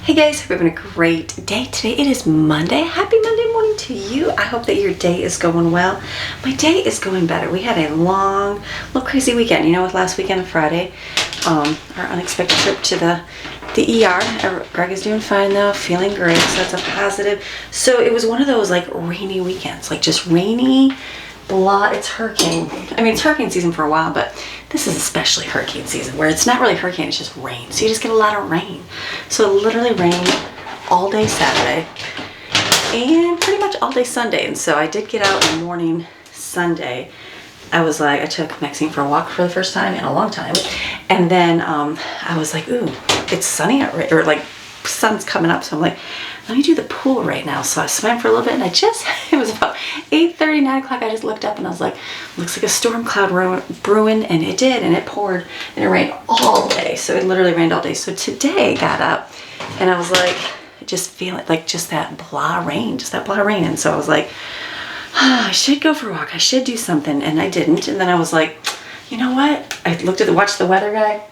Hey guys, hope you're having a great day today. It is Monday. Happy Monday morning to you. I hope that your day is going well. My day is going better. We had a long, little crazy weekend. You know, with last weekend on Friday, our unexpected trip to the ER. Greg is doing fine though, feeling great, so that's a positive. So it was one of those like rainy weekends, like just rainy, blah. It's hurricane. I mean, it's hurricane season for a while, but this is especially hurricane season where it's not really hurricane, it's just rain. So you just get a lot of rain. So it literally rained all day Saturday and pretty much all day Sunday. And so I did get out in the morning Sunday. I took Maxine for a walk for the first time in a long time. And then I was like, ooh, it's sunny out, or like sun's coming up. So I'm like, let me do the pool right now. So I swam for a little bit and it was about 8:30, 9 o'clock. I just looked up and I was like, looks like a storm cloud brewing, and it did, and it poured and it rained all day. So it literally rained all day. So today I got up and I was like, just feeling like just that blah rain. And so I was like, I should go for a walk. I should do something. And I didn't. And then I was like, you know what? I watched the weather guy.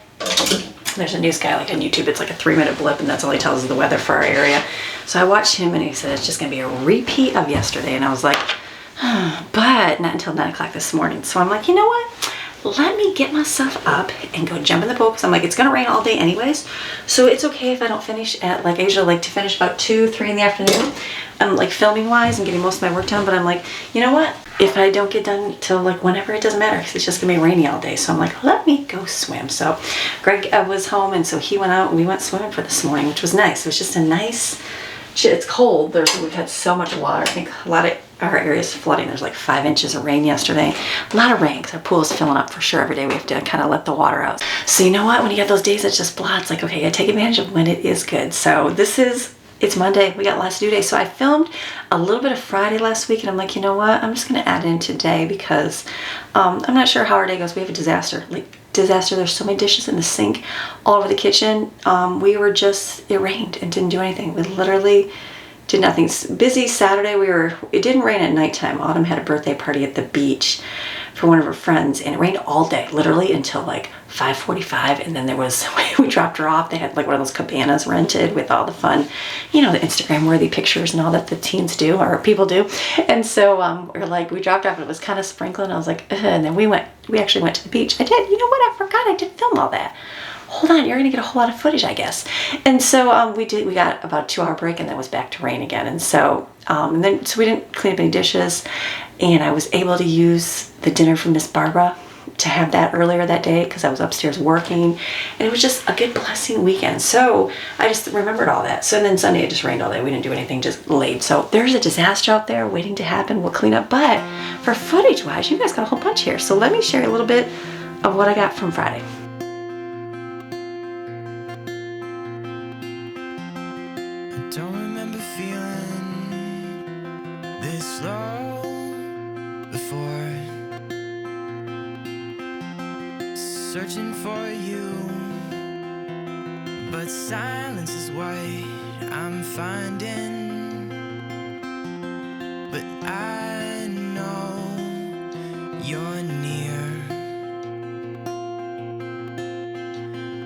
There's a news guy like on YouTube. It's like a 3-minute blip, and that's all he tells us the weather for our area. So I watched him, and he said it's just gonna be a repeat of yesterday. And I was like, but not until 9 o'clock this morning. So I'm like, you know what? Let me get myself up and go jump in the pool, because I'm like, it's gonna rain all day anyways. So it's okay if I don't finish at I usually like to finish about 2, 3 in the afternoon. I'm like filming wise and getting most of my work done, but I'm like, you know what? If I don't get done till like whenever, it doesn't matter, because it's just gonna be rainy all day. So I'm like, let me go swim. So Greg was home, and so he went out and we went swimming for this morning, which was nice. It was just a nice, it's cold. We've had so much water. I think a lot of our area is flooding. There's like 5 inches of rain yesterday. A lot of rain, because our pool is filling up for sure. Every day we have to kind of let the water out. So you know what? When you get those days that's just blah, it's like, okay, you gotta take advantage of when it is good. So it's Monday. We got lots to do today. So I filmed a little bit of Friday last week, and I'm like, you know what? I'm just going to add it in today, because I'm not sure how our day goes. We have a disaster. There's so many dishes in the sink all over the kitchen. It rained and didn't do anything. We literally did nothing. Busy Saturday. It didn't rain at nighttime. Autumn had a birthday party at the beach for one of her friends, and it rained all day, literally until like 5:45, and then we dropped her off. They had like one of those cabanas rented with all the fun, the Instagram worthy pictures and all that the teens do, or people do. And so we dropped off, and it was kind of sprinkling. I was like, ugh. And then we actually went to the beach. You know what? I forgot I did film all that. Hold on, you're gonna get a whole lot of footage, I guess. And so we got about a 2-hour break, and then it was back to rain again. And so so we didn't clean up any dishes, and I was able to use the dinner from Miss Barbara to have that earlier that day, because I was upstairs working, and it was just a good blessing weekend. So I just remembered all that. So then Sunday it just rained all day. We didn't do anything, just laid. So there's a disaster out there waiting to happen. We'll clean up, but for footage wise, you guys got a whole bunch here. So let me share a little bit of what I got from Friday. Don't remember feeling this low before. Searching for you, but silence is what I'm finding. But I know you're near,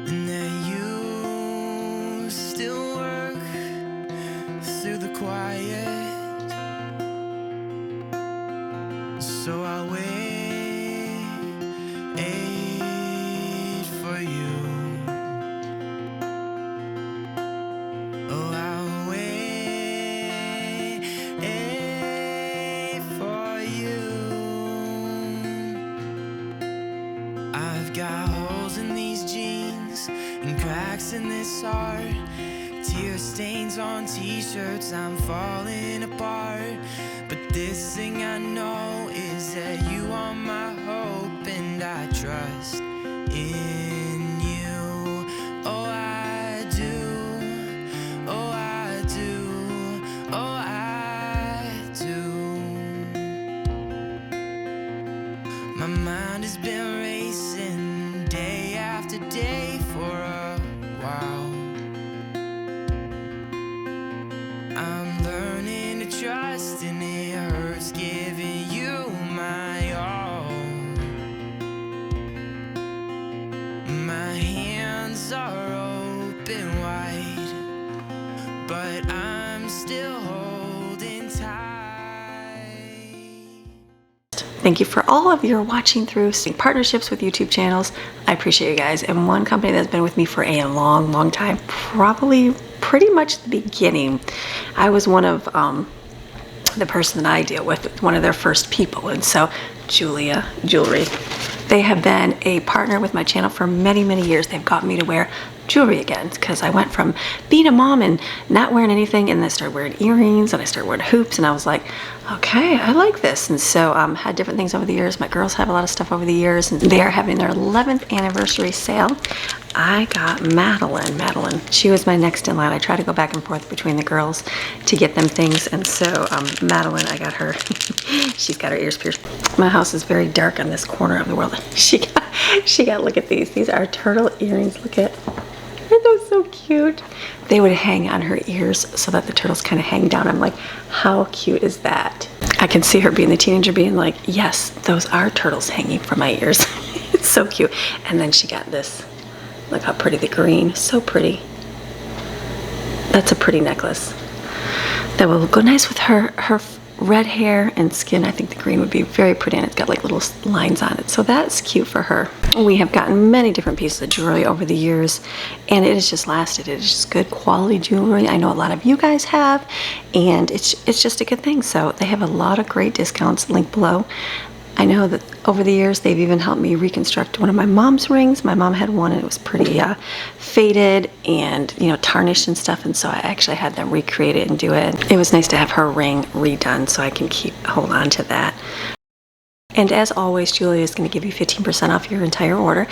and that you still work through the quiet. So I'll wait for you. Oh, I'll wait for you. I've got holes in these jeans and cracks in this heart. Tear stains on t-shirts, I'm falling apart. But this thing I know is that you are my hope, and I trust in you. Oh, I do. Oh, I do. Oh, I do. My mind has been racing day after day for a while. I'm learning to trust, and it hurts giving you my all. My hands are open wide, but I'm still holding tight. Thank you for all of your watching through partnerships with YouTube channels. I appreciate you guys. And one company that's been with me for a long time, probably pretty much the beginning. I was one of the person that I deal with, one of their first people. And so Jeulia Jewelry, they have been a partner with my channel for many years. They've got me to wear jewelry again, because I went from being a mom and not wearing anything, and then I started wearing earrings and I started wearing hoops, and I was like, okay, I like this. And so had different things over the years. My girls have a lot of stuff over the years, and they are having their 11th anniversary sale. I got Madeline. She was my next in line. I try to go back and forth between the girls to get them things, and so Madeline, I got her. She's got her ears pierced. My house is very dark on this corner of the world. She got, look at these. These are turtle earrings. Look at, aren't those so cute? They would hang on her ears so that the turtles kind of hang down. I'm like, how cute is that? I can see her being the teenager being like, yes, those are turtles hanging from my ears. It's so cute. And then she got this. Look how pretty the green, so pretty. That's a pretty necklace. That will go nice with her red hair and skin. I think the green would be very pretty, and it's got like little lines on it. So that's cute for her. We have gotten many different pieces of jewelry over the years, and it has just lasted. It is just good quality jewelry. I know a lot of you guys have, and it's just a good thing. So they have a lot of great discounts, linked below. I know that over the years they've even helped me reconstruct one of my mom's rings. My mom had one and it was pretty faded and, you know, tarnished and stuff, and so I actually had them recreate it and do it. It was nice to have her ring redone so I can hold on to that. And as always, Jeulia is going to give you 15% off your entire order.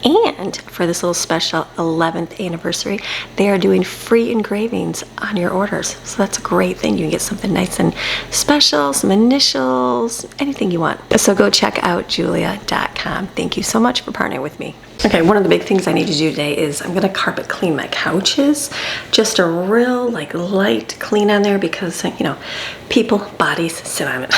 And for this little special 11th anniversary, they are doing free engravings on your orders. So that's a great thing. You can get something nice and special, some initials, anything you want. So go check out jeulia.com. Thank you so much for partnering with me. Okay, one of the big things I need to do today is I'm gonna carpet clean my couches. Just a real light clean on there because, you know, people, bodies sit on it.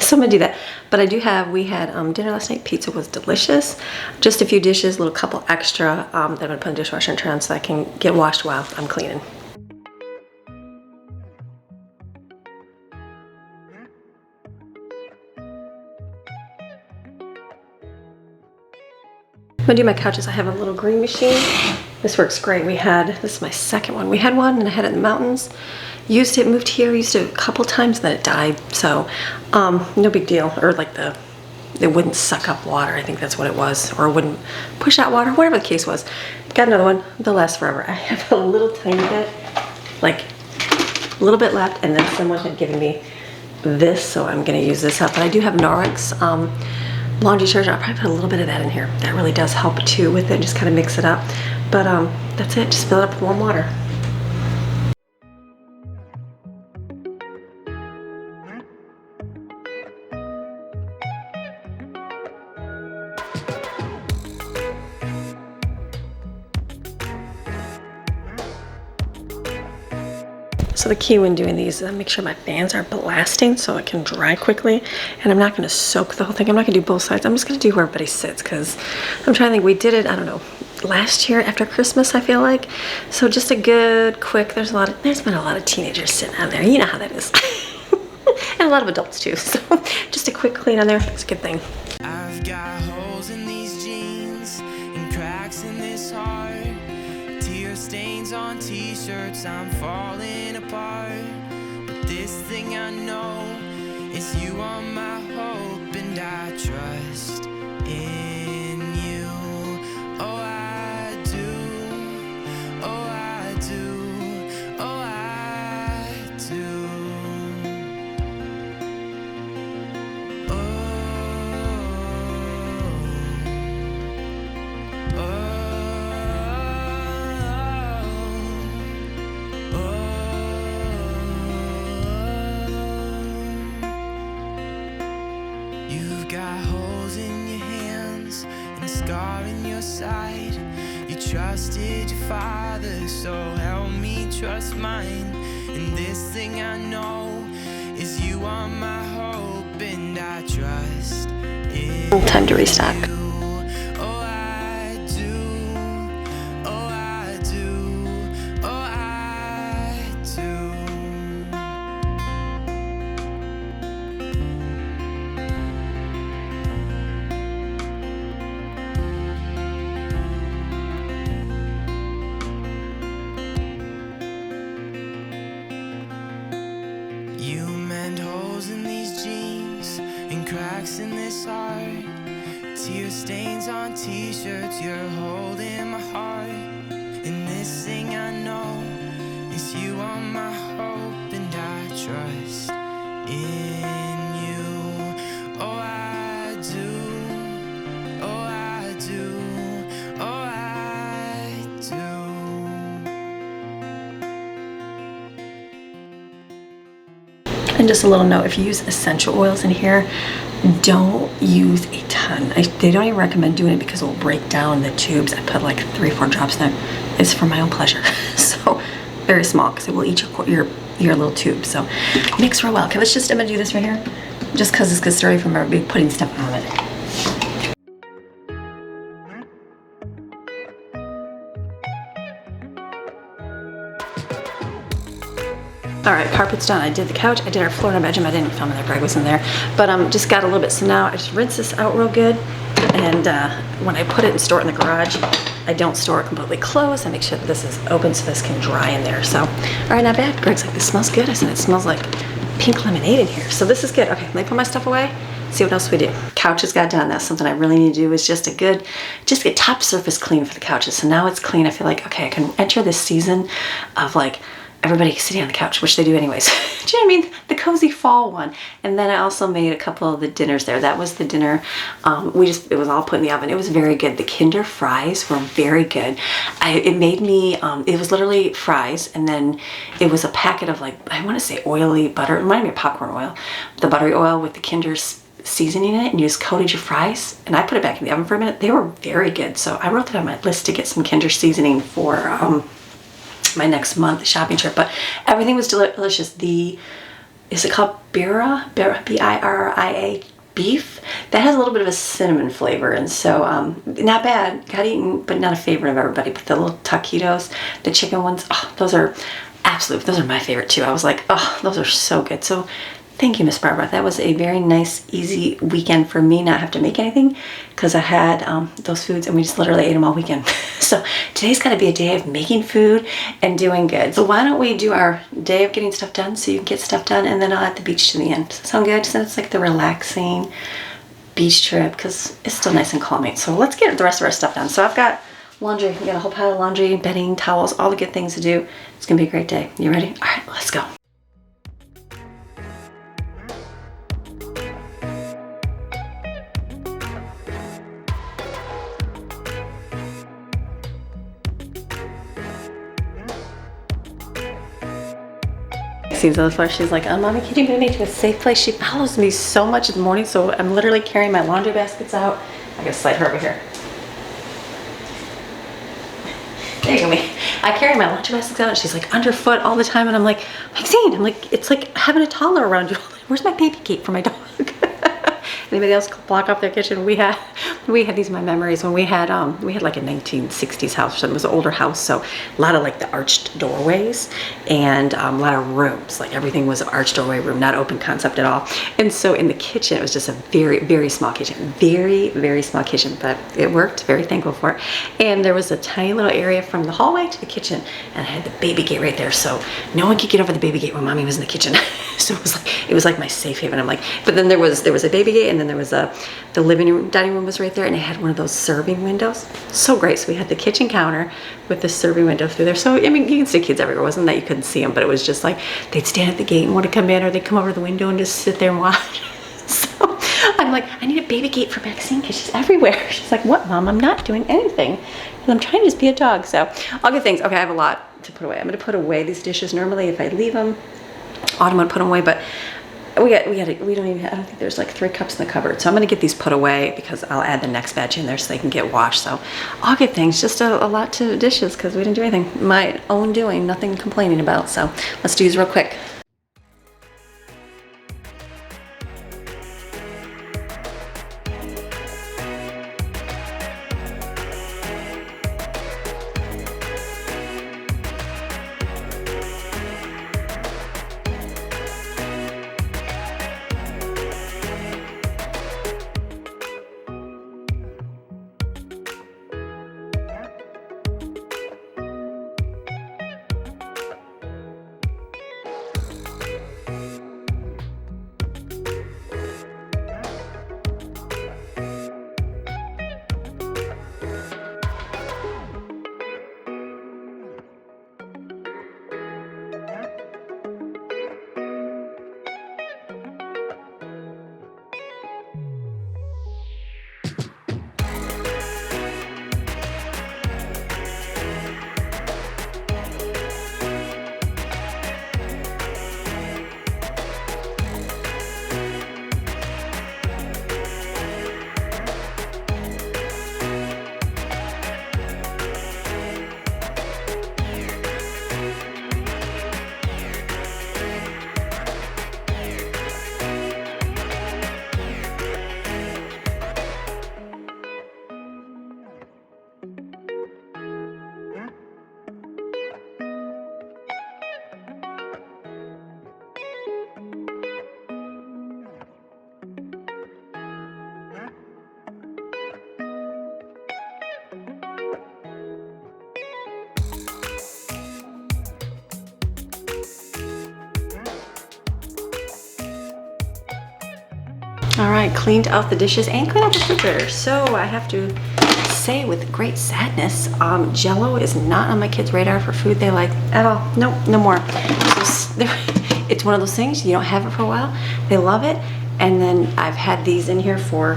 So I'm gonna do that. But we had dinner last night. Pizza was delicious. Just a few dishes, a little couple extra that I'm gonna put in the dishwasher and turn on so I can get washed while I'm cleaning. I'm gonna do my couches. I have a little green machine. This works great. This is my second one. We had one and I had it in the mountains. Used it, moved here, used it a couple times, then it died. So no big deal. Or it wouldn't suck up water. I think that's what it was. Or it wouldn't push out water, whatever the case was. Got another one, they'll last forever. I have a little tiny bit, a little bit left, and then someone had given me this, so I'm gonna use this up. But I do have Norwex laundry detergent. I'll probably put a little bit of that in here. That really does help too with it, just kind of mix it up. But that's it, just fill it up with warm water. So the key when doing these is make sure my fans are blasting so it can dry quickly. And I'm not going to soak the whole thing. I'm not going to do both sides. I'm just going to do where everybody sits because I'm trying to think. We did it, I don't know, last year after Christmas, I feel like. So just a good, quick, there's been a lot of teenagers sitting on there. You know how that is. And a lot of adults too. So just a quick clean on there. It's a good thing. I've got holes in these jeans and cracks in this heart. Tear stains on t-shirts, I'm falling apart. But this thing I know is you are my hope, and I trust in you. Oh, I do. Oh, I do. Oh, I do. Side. You trusted your father, so help me trust mine. And this thing I know is you are my hope, and I trust in Time to restock. you. Oh, I do. Oh, I do. Oh, I do. find holes in these jeans and cracks in this heart. Tear stains on t-shirts, you're holding my heart. And this thing I know is you are my hope, and I trust in you. Oh, I do. Oh, I do. Oh, I do. And just a little note, if you use essential oils in here, don't use a ton. They don't even recommend doing it because it will break down the tubes. I put like 3-4 drops in there. It's for my own pleasure. So very small because it will eat your little tube. So mix real well. Okay, I'm gonna do this right here just because it's good story from everybody putting stuff on it. All right, carpet's done. I did the couch, I did our floor in our bedroom. I didn't film it there, Greg was in there. But just got a little bit, so now I just rinse this out real good. And when I put it and store it in the garage, I don't store it completely closed. I make sure that this is open so this can dry in there. So, all right, not bad. Greg's like, this smells good. I said, it smells like pink lemonade in here. So this is good. Okay, let me put my stuff away, see what else we do. Couches got done. That's something I really need to do, is just a top surface clean for the couches. So now it's clean. I feel like, okay, I can enter this season of like, everybody sitting on the couch, which they do anyways. Do you know what I mean? The cozy fall one. And then I also made a couple of the dinners there. That was the dinner. It was all put in the oven. It was very good. The Kinder fries were very good. It was literally fries, and then it was a packet of like, I want to say oily butter. It reminded me of popcorn oil. The buttery oil with the Kinder seasoning in it, and you just coated your fries. And I put it back in the oven for a minute. They were very good. So I wrote that on my list to get some Kinder seasoning for my next month shopping trip. But everything was delicious. Is it called Bira? B-I-R-I-A beef? That has a little bit of a cinnamon flavor, and so not bad. Got eaten, but not a favorite of everybody. But the little taquitos, the chicken ones, oh, those are my favorite too. I was like, oh, those are so good. So thank you, Miss Barbara. That was a very nice, easy weekend for me, not have to make anything, because I had those foods and we just literally ate them all weekend. So today's got to be a day of making food and doing good. So why don't we do our day of getting stuff done so you can get stuff done, and then I'll at the beach to the end. Does that sound good? So it's like the relaxing beach trip, because it's still nice and calming. So let's get the rest of our stuff done. So I've got laundry. We got a whole pile of laundry, bedding, towels, all the good things to do. It's going to be a great day. You ready? All right, let's go. Sees on the floor. She's like, Mommy, can you move me to a safe place? She follows me so much in the morning, so I'm literally carrying my laundry baskets out. I gotta slide her over here. There you go, me. I carry my laundry baskets out, and she's like underfoot all the time, and I'm like, Maxine, it's like having a toddler around you. Where's my baby gate for my dog? Anybody else block off their kitchen? We had these in my memories when we had like a 1960s house. So it was an older house, so a lot of like the arched doorways and a lot of rooms. Like everything was an arched doorway room, not open concept at all. And so in the kitchen, it was just a very, very small kitchen, very, very small kitchen, but it worked. Very thankful for it. And there was a tiny little area from the hallway to the kitchen, and I had the baby gate right there, so no one could get over the baby gate when Mommy was in the kitchen. So it was like my safe haven. I'm like, but then there was a baby gate, and then there was the living room, dining room was right there, and it had one of those serving windows. So great. So we had the kitchen counter with the serving window through there. So I mean, you can see kids everywhere. It wasn't that you couldn't see them, but it was just like they'd stand at the gate and want to come in, or they'd come over to the window and just sit there and watch. So I'm like, I need a baby gate for Maxine because she's everywhere. She's like, what, Mom? I'm not doing anything. And I'm trying to just be a dog. So all good things. Okay, I have a lot to put away. I'm going to put away these dishes. Normally, if I leave them, Autumn would put them away, but we don't even, I don't think there's like 3 cups in the cupboard. So I'm going to get these put away because I'll add the next batch in there so they can get washed. So all good things, just a lot to dishes because we didn't do anything. My own doing, nothing complaining about. So let's do these real quick. All right, cleaned out the dishes and cleaned out the refrigerator. So I have to say with great sadness, Jell-O is not on my kids' radar for food they like at all. Nope, no more. It's one of those things, you don't have it for a while, they love it, and then I've had these in here for,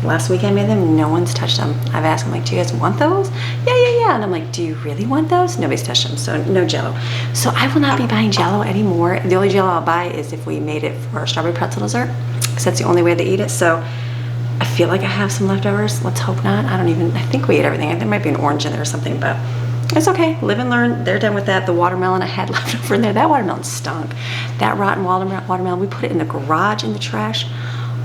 last week I made them, no one's touched them. I've asked them, like, do you guys want those? Yeah. And I'm like, do you really want those? Nobody's touched them, so no Jell-O. So I will not be buying Jell-O anymore. The only Jell-O I'll buy is if we made it for strawberry pretzel dessert, because that's the only way they eat it. So I feel like I have some leftovers. Let's hope not. I think we ate everything. There might be an orange in there or something, but it's okay. Live and learn. They're done with that. The watermelon I had left over in there, that watermelon stunk. That rotten watermelon, we put it in the garage in the trash.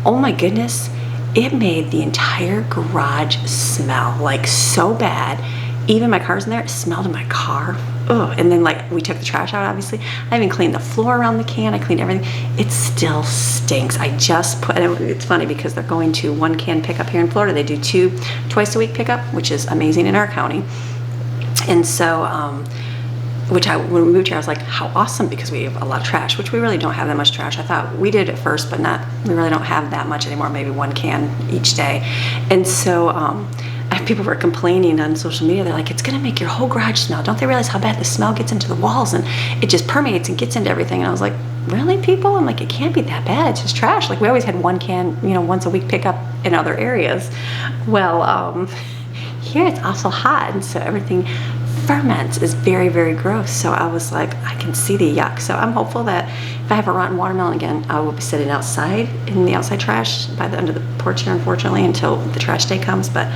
Oh my goodness. It made the entire garage smell like so bad. Even my car's in there, it smelled in my car. Ugh. And then like we took the trash out, obviously. I even cleaned the floor around the can. I cleaned everything. It still stinks. I just put, and it's funny because they're going to 1 can pickup here in Florida. They do 2 twice a week pickup, which is amazing in our county. And so, when we moved here, I was like, how awesome, because we have a lot of trash, which we really don't have that much trash. I thought we did at first, but we really don't have that much anymore, maybe 1 can each day. And so people were complaining on social media. They're like, it's gonna make your whole garage smell. Don't they realize how bad the smell gets into the walls and it just permeates and gets into everything? And I was like, really, people? I'm like, it can't be that bad. It's just trash. Like, we always had 1 can, once a week pickup in other areas. Well, here it's also hot, and so everything ferments is very, very gross. So I was like, I can see the yuck. So I'm hopeful that if I have a rotten watermelon again, I will be sitting outside in the outside trash under the porch here, unfortunately, until the trash day comes. But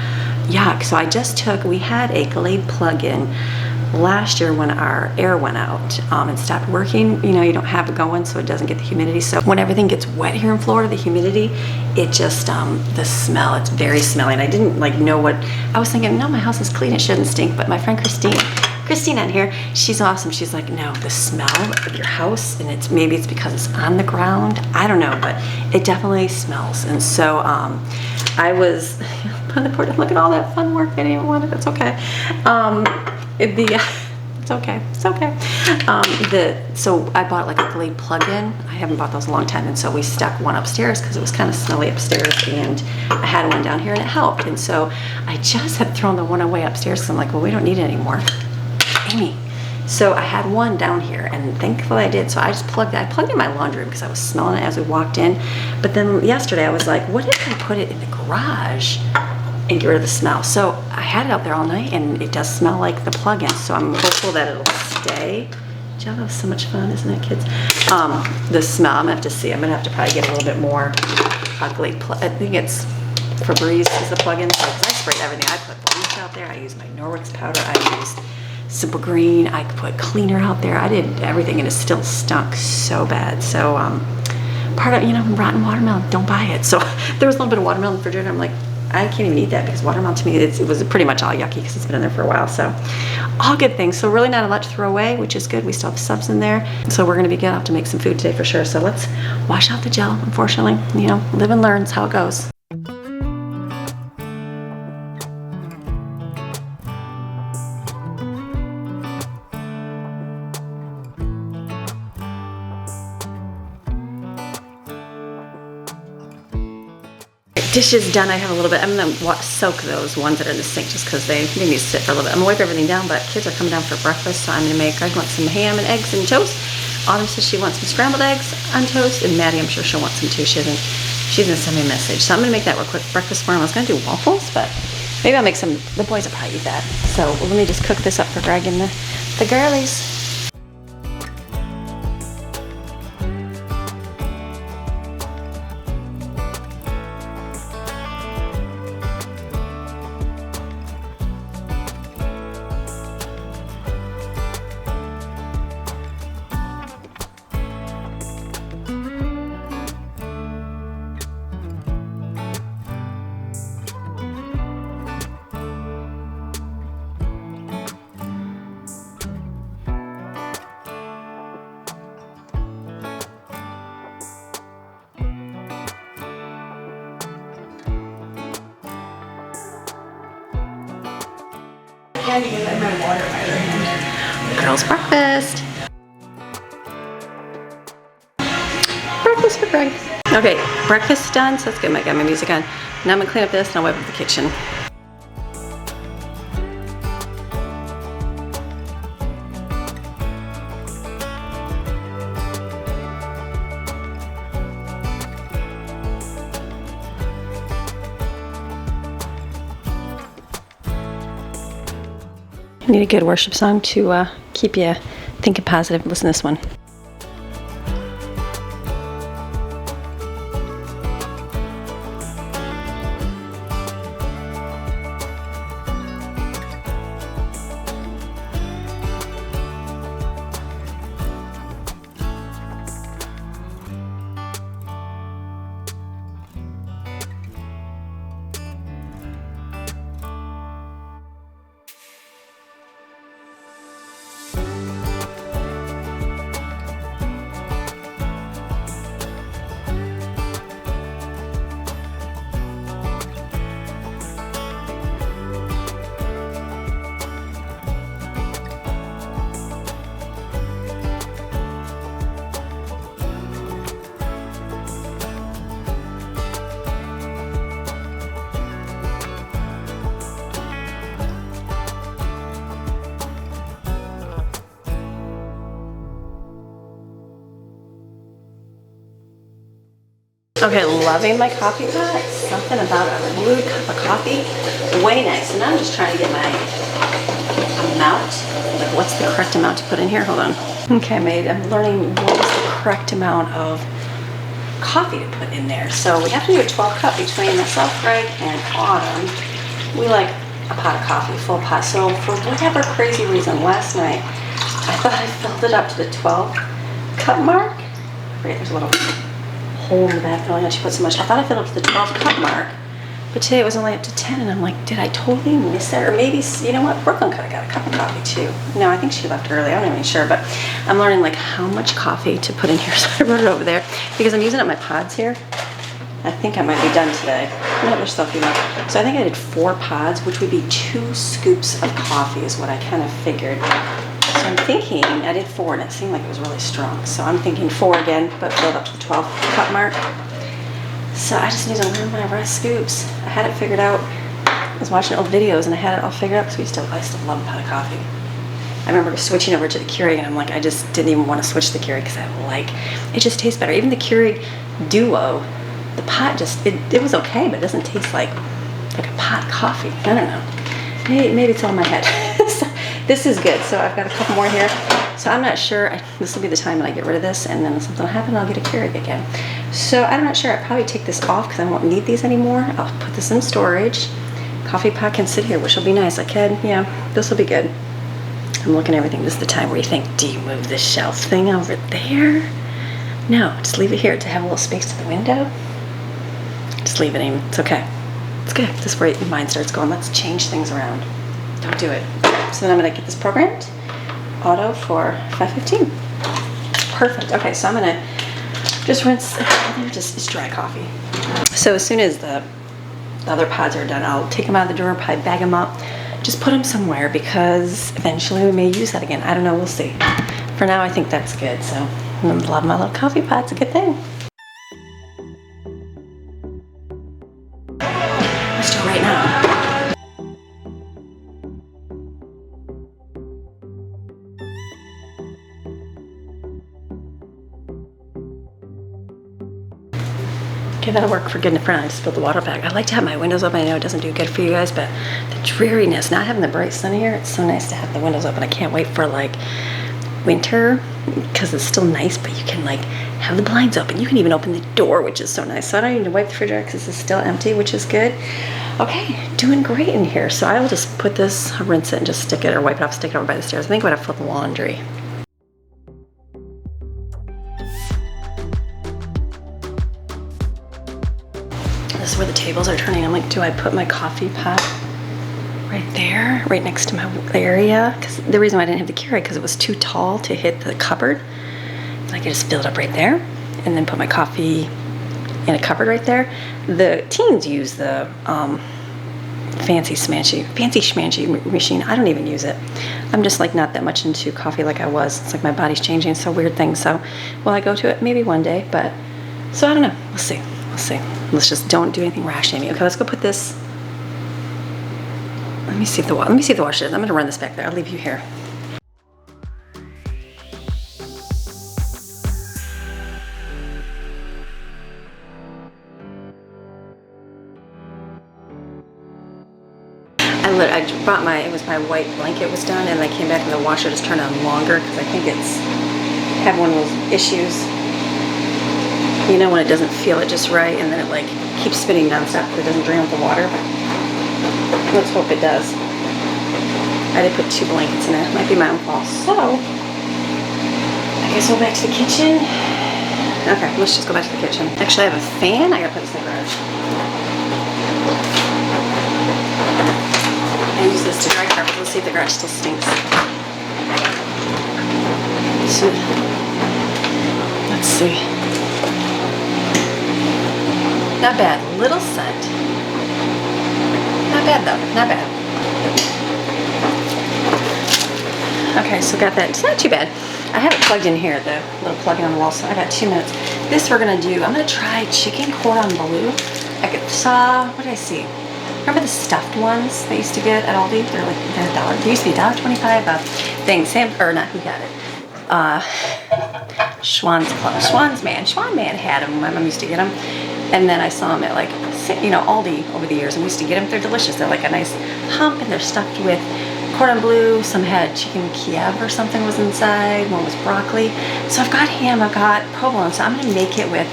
yuck. So we had a Glade plug-in last year when our air went out and stopped working. You don't have it going, so it doesn't get the humidity. So when everything gets wet here in Florida, the humidity, it just, the smell, it's very smelly. And I didn't know what, I was thinking, no, my house is clean, it shouldn't stink. But my friend Christina in here, she's awesome. She's like, no, the smell of your house, and maybe it's because it's on the ground. I don't know, but it definitely smells. And so I was on the porch, look at all that fun work. I didn't even want it. It's okay. It's okay. So I bought like a Glade plug-in. I haven't bought those in a long time, and so we stuck one upstairs because it was kind of smelly upstairs, and I had one down here and it helped. And so I just had thrown the one away upstairs because I'm like, well, we don't need it anymore. Amy. So I had one down here, and thankfully I did. So I just plugged in my laundry room because I was smelling it as we walked in. But then yesterday I was like, what if I put it in the garage and get rid of the smell? So I had it out there all night, and it does smell like the plug-in. So I'm hopeful that it'll stay. Jell-O is so much fun, isn't it, kids? The smell, I'm gonna have to see. I'm gonna have to probably get a little bit more Glade I think it's Febreze is the plug-in. So I sprayed everything. I put bleach out there. I used my Norwex powder. I used Simple Green. I put cleaner out there. I did everything, and it still stunk so bad. So part of rotten watermelon, don't buy it. So there was a little bit of watermelon in the refrigerator. I'm like, I can't even eat that because watermelon to me, it was pretty much all yucky because it's been in there for a while. So all good things. So really not a lot to throw away, which is good. We still have subs in there. So we're going to be getting off to make some food today for sure. So let's wash out the Jell-O. Unfortunately, live and learn is how it goes. Dishes done. I have a little bit. I'm gonna soak those ones that are in the sink just because they need to sit for a little bit. I'm gonna wipe everything down, but kids are coming down for breakfast, so I'm gonna make. I want some ham and eggs and toast. Autumn says she wants some scrambled eggs on toast, and Maddie, I'm sure she'll want some too. She's gonna send me a message, so I'm gonna make that real quick breakfast for them. I was gonna do waffles, but maybe I'll make some. The boys will probably eat that. So let me just cook this up for Greg and the girlies. Girls' breakfast. Breakfast for Greg. Okay, breakfast's done, so that's good. I got my music on. Now I'm gonna clean up this and I'll wipe up the kitchen. I need a good worship song to keep you thinking positive. Listen to this one. Okay, loving my coffee pot. Something about a blue cup of coffee. Way nice. And I'm just trying to get my amount. Like, what's the correct amount to put in here? Hold on. Okay, I'm learning what is the correct amount of coffee to put in there. So we have to do a 12 cup between myself, Greg, and Autumn. We like a pot of coffee, full pot. So for whatever crazy reason, last night, I thought I filled it up to the 12 cup mark. Wait, there's a little hole in the back. I only put so much. I thought I filled up to the 12 cup mark, but today it was only up to 10, and I'm like, did I totally miss it? Or maybe, you know what, Brooklyn could have got a cup of coffee too. No, I think she left early. I'm not even sure, but I'm learning like how much coffee to put in here. So I wrote it over there because I'm using up my pods here. I think I might be done today. No, there's still a few left. So I think I did 4 pods, which would be 2 scoops of coffee is what I kind of figured. So I'm thinking, I did 4 and it seemed like it was really strong. So I'm thinking 4 again, but filled up to the 12 cup mark. So I just need to learn my rest scoops. I had it figured out. I was watching old videos and I had it all figured out because I still love a pot of coffee. I remember switching over to the Keurig and I'm like, I just didn't even want to switch to the Keurig because it just tastes better. Even the Keurig Duo, the pot just, it was okay, but it doesn't taste like a pot coffee. I don't know. Maybe it's all in my head. So, this is good. So I've got a couple more here. So I'm not sure. This will be the time when I get rid of this, and then if something will happen, I'll get a Keurig again. So I'm not sure. I'll probably take this off because I won't need these anymore. I'll put this in storage. Coffee pot can sit here, which will be nice. I can, yeah, this will be good. I'm looking at everything. This is the time where you think, do you move the shelf thing over there? No, just leave it here to have a little space to the window. Just leave it in. It's okay. It's good. This is where your mind starts going, let's change things around. Don't do it. So then I'm going to get this programmed. Auto for 5:15. Perfect. Okay, so I'm going to just rinse. It's dry coffee. So as soon as the other pods are done, I'll take them out of the drawer, probably bag them up, just put them somewhere because eventually we may use that again. I don't know. We'll see. For now, I think that's good. So I love my little coffee pot. It's a good thing. Let's do it right now. Okay, that'll work for good enough. I just spilled the water back. I like to have my windows open. I know it doesn't do good for you guys, but the dreariness, not having the bright sun here, it's so nice to have the windows open. I can't wait for like winter because it's still nice, but you can like have the blinds open. You can even open the door, which is so nice. So I don't need to wipe the refrigerator because this is still empty, which is good. Okay, doing great in here. So I will just put this, rinse it and just stick it or wipe it off, stick it over by the stairs. I think I'm gonna flip the laundry. This is where the tables are turning. I'm like, do I put my coffee pot right there, right next to my area? Because the reason why I didn't have the Keurig because it was too tall to hit the cupboard. I could just fill it up right there and then put my coffee in a cupboard right there. The teens use the fancy schmancy machine. I don't even use it. I'm just like not that much into coffee like I was. It's like my body's changing. It's a weird thing. So will I go to it? Maybe one day, but So I don't know. We'll see. We'll see. Let's just don't do anything rash, Amy. Okay, let's go put this. Let me see if the wash is. I'm gonna run this back there. I'll leave you here. I brought it was my white blanket was done, and I came back and the washer just turned on longer because I think it's had one of those issues. You know, when it doesn't feel it just right, and then it like keeps spinning nonstop because it doesn't drain out the water. Let's hope it does. I did put 2 blankets in there. Might be my own fault. So I guess we'll go back to the kitchen. Okay, let's just go back to the kitchen. Actually, I have a fan. I gotta put this in the garage. I use this to dry carpet. Let's see if the garage still stinks. So, let's see. Not bad. Little scent. Not bad though. Not bad. Okay, so got that. It's not too bad. I have it plugged in here, the little plug-in on the wall, so I got 2 minutes. This we're gonna do. I'm gonna try chicken cordon bleu. I saw. What did I see? Remember the stuffed ones they used to get at Aldi? They're like $1. They used to be $1.25 a thing. Sam, or not, who got it? Schwann's Club. Schwann's Man. Schwann Man had them. My mom used to get them. And then I saw them at like, you know, Aldi over the years, and we used to get them. They're delicious. They're like a nice hump, and they're stuffed with cordon bleu. Some had chicken Kiev or something was inside. One was broccoli. So I've got ham. I've got provolone. So I'm going to make it with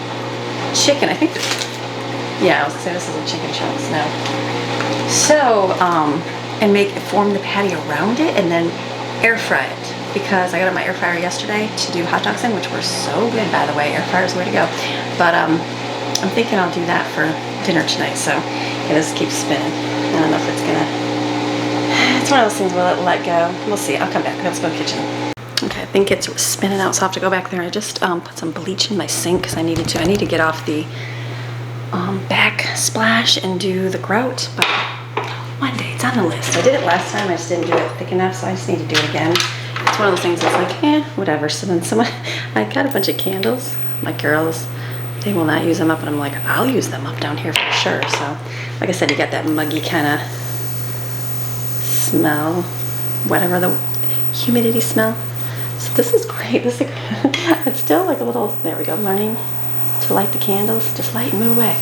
chicken. I think, yeah, I was going to say this is a chicken chunks. No. So, and form the patty around it and then air fry it, because I got it in my air fryer yesterday to do hot dogs in, which were so good, by the way. Air fryer's the way to go. But I'm thinking I'll do that for dinner tonight. So it just keeps spinning. I don't know if it's gonna. It's one of those things we'll let go. We'll see. I'll come back. Let's go to the kitchen. Okay, I think it's spinning out, so I'll have to go back there. I just put some bleach in my sink because I needed to. I need to get off the backsplash and do the grout, but one day it's on the list. I did it last time, I just didn't do it thick enough, so I just need to do it again. It's one of those things that's like, whatever. So then I got a bunch of candles. My girls, they will not use them up, and I'm like, I'll use them up down here for sure. So like I said, you got that muggy kind of smell, whatever, the humidity smell. So this is great. This is it's still like a little, there we go, learning to light the candles. Just light and move away.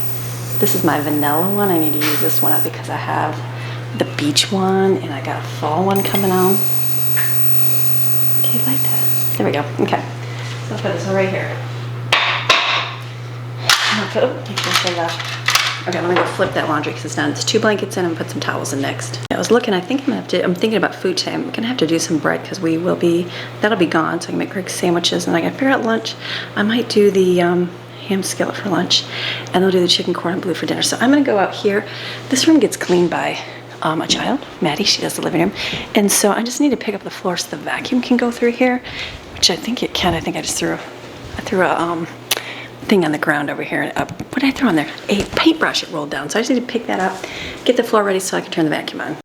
This is my vanilla one. I need to use this one up because I have the beach one and I got a fall one coming on. Okay, light that. There we go. Okay. So I'll put this one right here. Okay, I'm gonna go flip that laundry because it's done. It's 2 blankets in and put some towels in next. I was looking, I'm thinking about food today. I'm gonna have to do some bread because that'll be gone, so I can make Greg's sandwiches, and I gotta figure out lunch. I might do the ham skillet for lunch, and they'll do the chicken cordon bleu for dinner. So I'm gonna go out here. This room gets cleaned by a child, Maddie. She does the living room, and so I just need to pick up the floor so the vacuum can go through here, which I think it can. I think I just threw a thing on the ground over here. What did I throw on there? A paintbrush. It rolled down, so I just need to pick that up, get the floor ready so I can turn the vacuum on.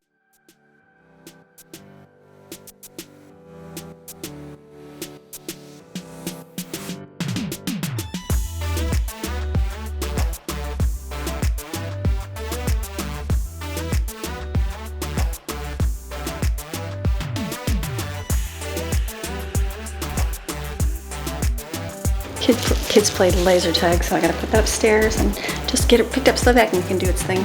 Kids played laser tag, so I gotta put that upstairs and just get it picked up so the vacuum can do its thing.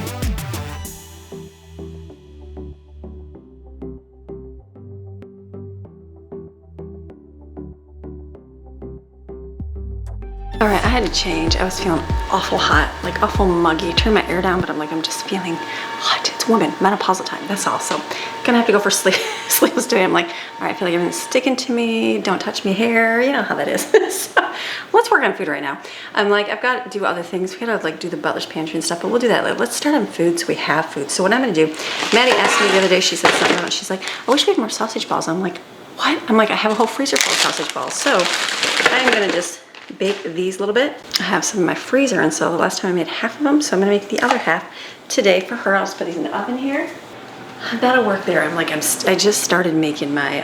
All right, I had to change. I was feeling awful hot, like awful muggy. Turned my air down, but I'm just feeling hot. It's woman, menopausal time, that's all. So gonna have to go for sleepless today. I'm like, all right, I feel like everything's sticking to me. Don't touch me hair. You know how that is. So let's work on food right now. I'm like, I've got to do other things. We gotta like do the butler's pantry and stuff, but we'll do that later. Let's start on food so we have food. So what I'm gonna do, Maddie asked me the other day, she said something about, she's like, I wish we had more sausage balls. I'm like, what? I'm like, I have a whole freezer full of sausage balls. So I'm gonna just bake these a little bit. I have some in my freezer, and so the last time I made half of them, so I'm gonna make the other half today for her. I'll just put these in the oven here. That'll work there. I'm like, I just started making my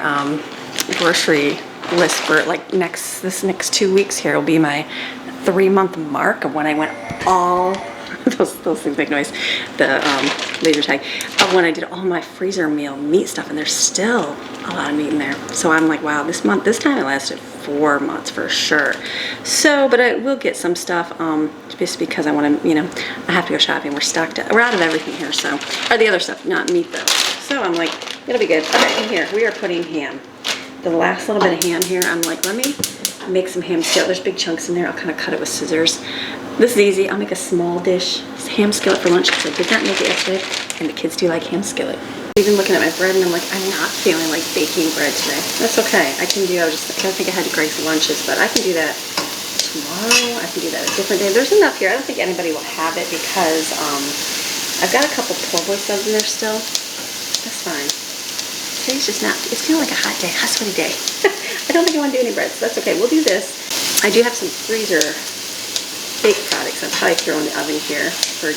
grocery list for like this next 2 weeks here will be my 3-month mark of when I went all those things make noise. The laser tag of when I did all my freezer meal meat stuff, and there's still a lot of meat in there. So I'm like, wow, this time it lasted 4 months for sure. So, but I will get some stuff just because I want to, you know, I have to go shopping. We're stocked out. We're out of everything here, so, or the other stuff, not meat though. So I'm like, it'll be good. Okay, and here we are putting ham. The last little bit of ham here, I'm like, let me make some ham skillet. There's big chunks in there. I'll kind of cut it with scissors. This is easy. I'll make a small dish ham skillet for lunch because I did not make it yesterday, and the kids do like ham skillet. Even looking at my bread, and I'm like, I'm not feeling like baking bread today. That's okay. I can do. I don't think I had Greg's lunches, but I can do that tomorrow. I can do that a different day. There's enough here. I don't think anybody will have it because I've got a couple po' boy subs in there still. That's fine. Today's just not. It's feeling like a hot day, hot sweaty day. I don't think I want to do any bread, so that's okay. We'll do this. I do have some freezer baked products. I'll probably throw in the oven here for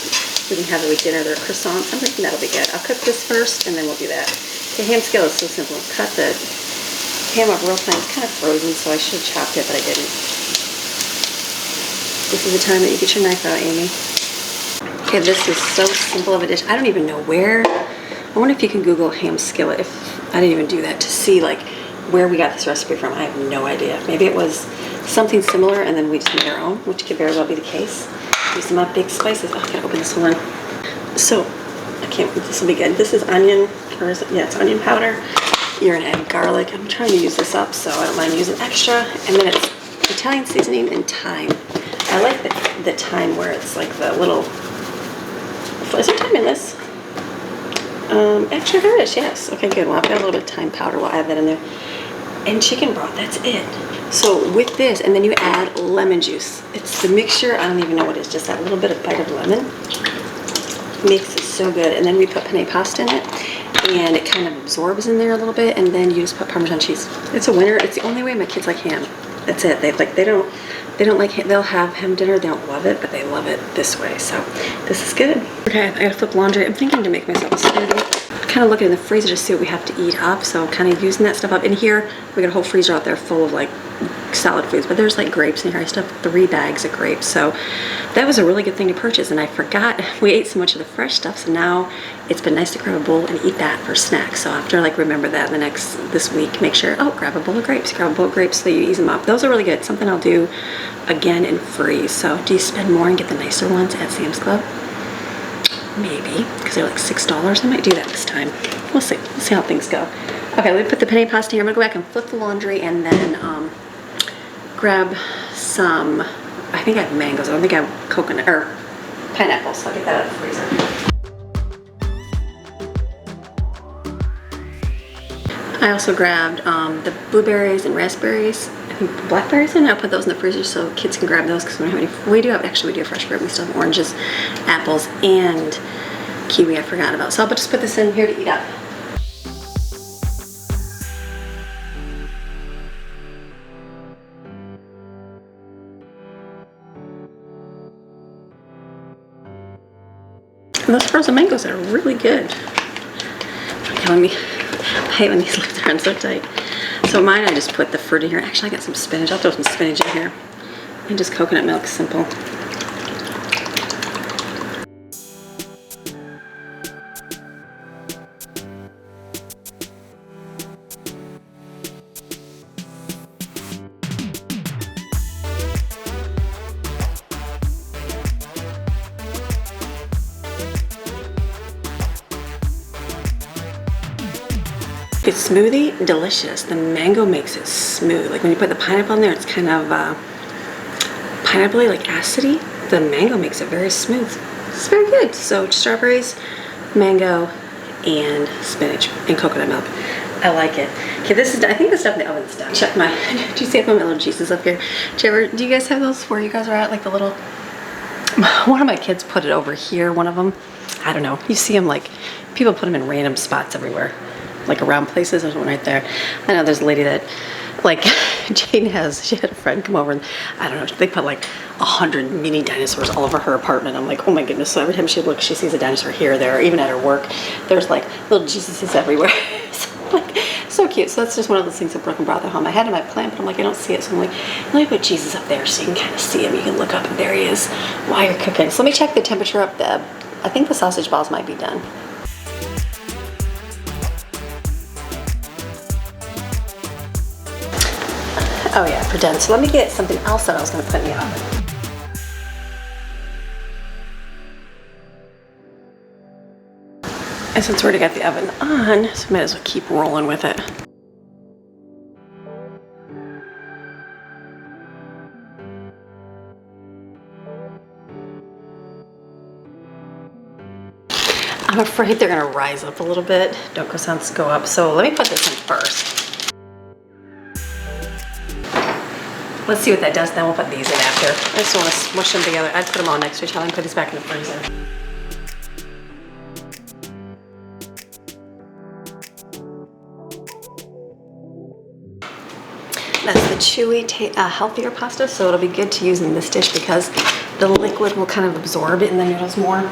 we can have it with dinner. They're croissants. I'm thinking that'll be good. I'll cook this first, and then we'll do that. The ham skillet is so simple. Cut the ham up real fine. It's kind of frozen, so I should have chopped it, but I didn't. This is the time that you get your knife out, Amy. Okay, this is so simple of a dish. I don't even know where. I wonder if you can Google ham skillet. If I didn't even do that to see like where we got this recipe from. I have no idea. Maybe it was something similar and then we just made our own, which could very well be the case. Use some big spices. Oh, I gotta open this one. So, I can't, this will be good. This is onion, or is it? Yeah, it's onion powder. You're gonna add garlic. I'm trying to use this up, so I don't mind using extra. And then it's Italian seasoning and thyme. I like the thyme where it's like the little, is there thyme in this? Actually there is, yes. Okay, good. Well, I've got a little bit of thyme powder. We'll add that in there. And chicken broth, that's it. So with this, and then you add lemon juice. It's the mixture, I don't even know what it is, just that little bit of bite of lemon. Makes it so good. And then we put penne pasta in it, and it kind of absorbs in there a little bit, and then you just put Parmesan cheese. It's a winner. It's the only way my kids like ham. That's it. They don't like ham. They'll have ham dinner. They don't love it, but they love it this way. So this is good. Okay, I gotta flip laundry. I'm thinking to make myself a smoothie. Kind of looking in the freezer to see what we have to eat up. So kind of using that stuff up. In here, we got a whole freezer out there full of like solid foods, but there's like grapes in here. I still have 3 bags of grapes. So that was a really good thing to purchase, and I forgot we ate so much of the fresh stuff. So now it's been nice to grab a bowl and eat that for snacks. So after like remember that this week, make sure, oh, grab a bowl of grapes, so that you ease them up. Those are really good. Something I'll do again and freeze. So do you spend more and get the nicer ones at Sam's Club? Maybe, because they're like $6. I might do that this time. We'll see. We'll see how things go. Okay, let me put the penne pasta here. I'm gonna go back and flip the laundry and then grab some, I think I have mangoes. I don't think I have coconut or pineapples, so I'll get that out of the freezer. I also grabbed the blueberries and raspberries. I think blackberries in. I'll put those in the freezer so kids can grab those because we don't have any. We do have fresh fruit. We still have oranges, apples, and kiwi I forgot about. So I'll just put this in here to eat up. And those frozen mangoes are really good. Okay, I hate when these lids are on so tight. So mine, I just put the fruit in here. Actually, I got some spinach. I'll throw some spinach in here. And just coconut milk, simple. It's smoothie, delicious. The mango makes it smooth. Like when you put the pineapple in there, it's kind of pineapple-y, like acidy. The mango makes it very smooth. It's very good. So strawberries, mango, and spinach and coconut milk. I like it. Okay, this is, I think the stuff in the oven's done. Check my, do you see my little Jesus up here? Do you guys have those where you guys are at? Like the little, one of my kids put it over here, one of them. I don't know. You see them like, people put them in random spots everywhere. Like around places. There's one right there. I know there's a lady that, like, she had a friend come over and, I don't know, they put like 100 mini dinosaurs all over her apartment. I'm like, oh my goodness. So every time she looks, she sees a dinosaur here or there, or even at her work, there's like little Jesuses everywhere. So cute. So that's just one of those things that Brooke brought home. I had him in my plant, but I'm like, I don't see it. So I'm like, let me put Jesus up there so you can kind of see him. You can look up and there he is while you're cooking. So let me check the temperature up there. I think the sausage balls might be done. Oh yeah, we're done. So let me get something else that I was going to put in the oven. And since we already got the oven on, so I might as well keep rolling with it. I'm afraid they're gonna rise up a little bit. Don't croissants go up? So let me put this in first. Let's see what that does, then we'll put these in after. I just wanna smush them together. I'd put them all next to each other and put these back in the freezer. That's the chewy, healthier pasta, so it'll be good to use in this dish because the liquid will kind of absorb it in the noodles more.